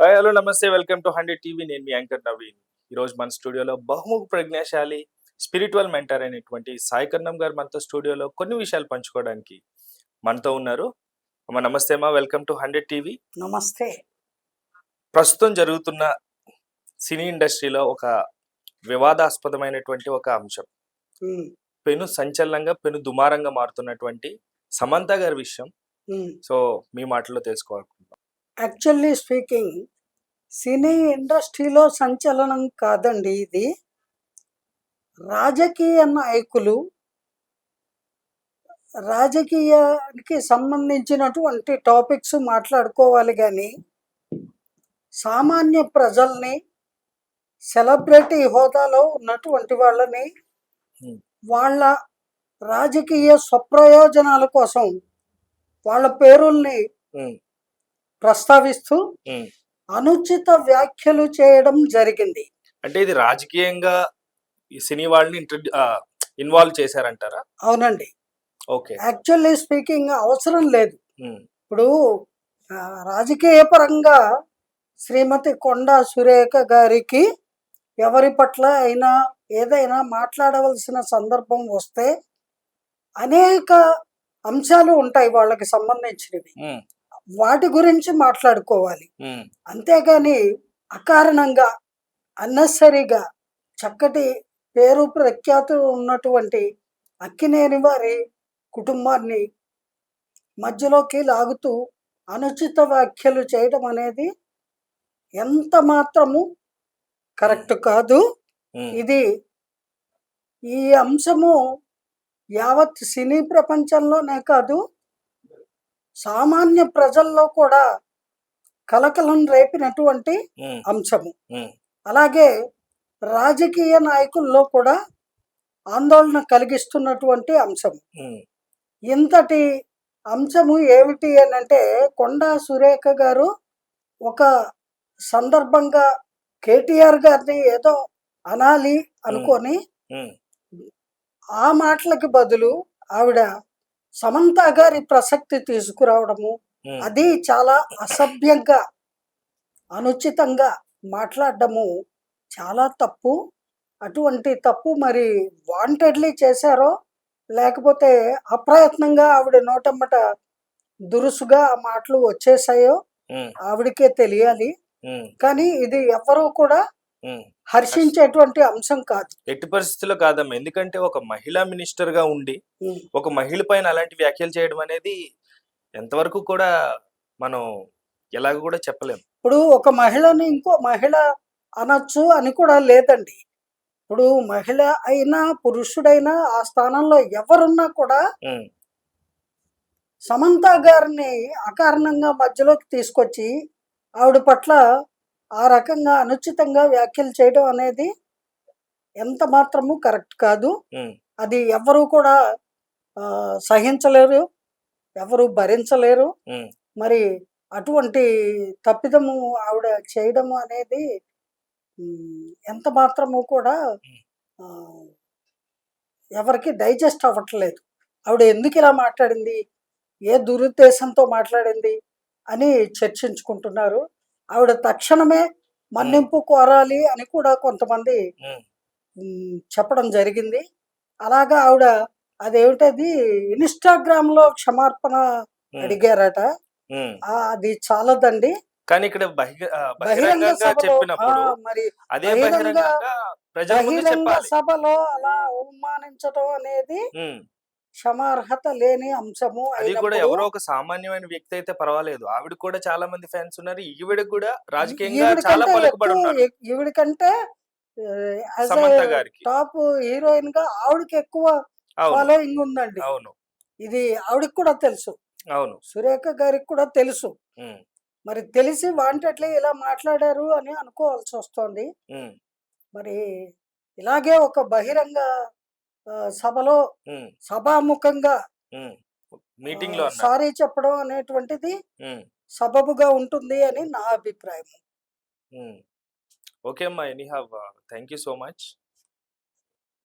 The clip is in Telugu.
హాయ్ హలో నమస్తే వెల్కమ్ టు 100 టీవీ. నేను మీ యాంకర్ నవీన్. ఈరోజు మన స్టూడియోలో బహుముఖ ప్రజ్ఞాశాలి స్పిరిచువల్ మెంటర్ అయినటువంటి సాయి కర్ణం గారు మనతో స్టూడియోలో కొన్ని విషయాలు పంచుకోవడానికి మనతో ఉన్నారు. అమ్మ నమస్తే అమ్మా, వెల్కమ్ టు 100 టీవీ. నమస్తే. ప్రస్తుతం జరుగుతున్న సినీ ఇండస్ట్రీలో ఒక వివాదాస్పదమైనటువంటి ఒక అంశం, పెను సంచలనంగా పెను దుమారంగా మారుతున్నటువంటి సమంత గారి విషయం. సో మీ మాటల్లో తెలుసుకోవాలనుకుంటున్నాం. యాక్చువల్లీ స్పీకింగ్, సినీ ఇండస్ట్రీలో సంచలనం కాదండి ఇది. రాజకీయ నాయకులు రాజకీయానికి సంబంధించినటువంటి టాపిక్స్ మాట్లాడుకోవాలి, కానీ సామాన్య ప్రజల్ని, సెలబ్రిటీ హోదాలో ఉన్నటువంటి వాళ్ళని వాళ్ళ రాజకీయ స్వప్రయోజనాల కోసం వాళ్ళ పేరుల్ని ప్రస్తావిస్తూ అనుచిత వ్యాఖ్యలు చేయడం జరిగింది. అంటే ఇది రాజకీయంగా ఈ సినీ వాళ్ళని ఇన్వాల్వ్ చేశారంటారా? అవునండి. ఓకే. యాక్చువల్లీ స్పీకింగ్ అవసరం లేదు. ఇప్పుడు రాజకీయ పరంగా శ్రీమతి కొండా సురేఖ గారికి ఎవరి పట్ల అయినా ఏదైనా మాట్లాడవలసిన సందర్భం వస్తే అనేక అంశాలు ఉంటాయి వాళ్ళకి సంబంధించినవి, వాటి గురించి మాట్లాడుకోవాలి. అంతేగాని అకారణంగా అన్నెసరీగా చక్కటి పేరు ప్రఖ్యాతులు ఉన్నటువంటి అక్కినేని వారి కుటుంబాన్ని మధ్యలోకి లాగుతూ అనుచిత వ్యాఖ్యలు చేయడం అనేది ఎంత మాత్రము కరెక్ట్ కాదు. ఇది ఈ అంశము యావత్ సినీ ప్రపంచంలోనే కాదు, సామాన్య ప్రజల్లో కూడా కలకలం రేపినటువంటి అంశము. అలాగే రాజకీయ నాయకుల్లో కూడా ఆందోళన కలిగిస్తున్నటువంటి అంశము. ఇంతటి అంశము ఏమిటి అని అంటే, కొండా సురేఖ గారు ఒక సందర్భంగా కేటీఆర్ గారిని ఏదో అనాలి అనుకొని ఆ మాటలకి బదులు ఆవిడ సమంత గారి ప్రసక్తి తీసుకురావడము, అది చాలా అసభ్యంగా అనుచితంగా మాట్లాడడము చాలా తప్పు. అటువంటి తప్పు మరి వాంటెడ్లీ చేశారో లేకపోతే అప్రయత్నంగా ఆవిడ నోటమ్మట దురుసుగా ఆ మాటలు వచ్చేసాయో ఆవిడకే తెలియాలి. కానీ ఇది ఎవరూ కూడా హర్షించేటువంటి అంశం కాదు, ఎట్టి పరిస్థితుల్లో కాదమ్మా. ఎందుకంటే ఒక మహిళా మినిస్టర్ గా ఉండి ఒక మహిళ పైన అలాంటి వ్యాఖ్యలు చేయడం అనేది ఎంతవరకు కూడా మనం ఎలాగ కూడా చెప్పలేం. ఇప్పుడు ఒక మహిళని ఇంకో మహిళ అనొచ్చు అని కూడా లేదండి. ఇప్పుడు మహిళ అయినా పురుషుడైనా ఆ స్థానంలో ఎవరున్నా కూడా సమంత గారిని అకారణంగా మధ్యలోకి తీసుకొచ్చి ఆవిడ పట్ల ఆ రకంగా అనుచితంగా వ్యాఖ్యలు చేయడం అనేది ఎంత మాత్రము కరెక్ట్ కాదు. అది ఎవరు కూడా సహించలేరు, ఎవరు భరించలేరు. మరి అటువంటి తప్పిదము ఆవిడ చేయడము అనేది ఎంత మాత్రము కూడా ఎవరికి డైజెస్ట్ అవ్వట్లేదు. ఆవిడ ఎందుకు ఇలా మాట్లాడింది, ఏ దురుద్దేశంతో మాట్లాడింది అని చర్చించుకుంటున్నారు. ఆవిడ తక్షణమే మన్నింపు కోరాలి అని కూడా కొంతమంది చెప్పడం జరిగింది. అలాగా ఆవిడ అదేమిటది ఇన్స్టాగ్రామ్ లో క్షమార్పణ అడిగారట. అది చాలదండి. కానీ ఇక్కడ బహిరంగ సభలో అలా అవమానించడం అనేది క్షమార్హత లేని అంశము. అది కూడా ఎవరో ఒక సామాన్యమైన వ్యక్తి అయితే పర్వాలేదు, ఆవిడ కూడా చాలా మంది ఫ్యాన్స్ ఉన్నారు. ఈవిడ కూడా రాజకీయంగా చాలా పలుకుబడి ఉన్నారు. ఈవిడ కంటే టాప్ హీరోయిన్ గా ఆవిడకి ఎక్కువ ఫాలోయింగ్ ఉందండి. అవును, ఇది ఆవిడకి కూడా తెలుసు. అవును, సురేఖ గారికి కూడా తెలుసు. మరి తెలిసి వాంటెడ్లీ ఇలా మాట్లాడారు అని అనుకోవాల్సి వస్తుంది. మరి ఇలాగే ఒక బహిరంగ సభలో సభాముఖంగా మీటింగ్ లో సారీ చెప్పడం అనేటువంటిది సబబుగా ఉంటుంది అని నా అభిప్రాయం. ఓకే అమ్మా, anyhow thank you so much.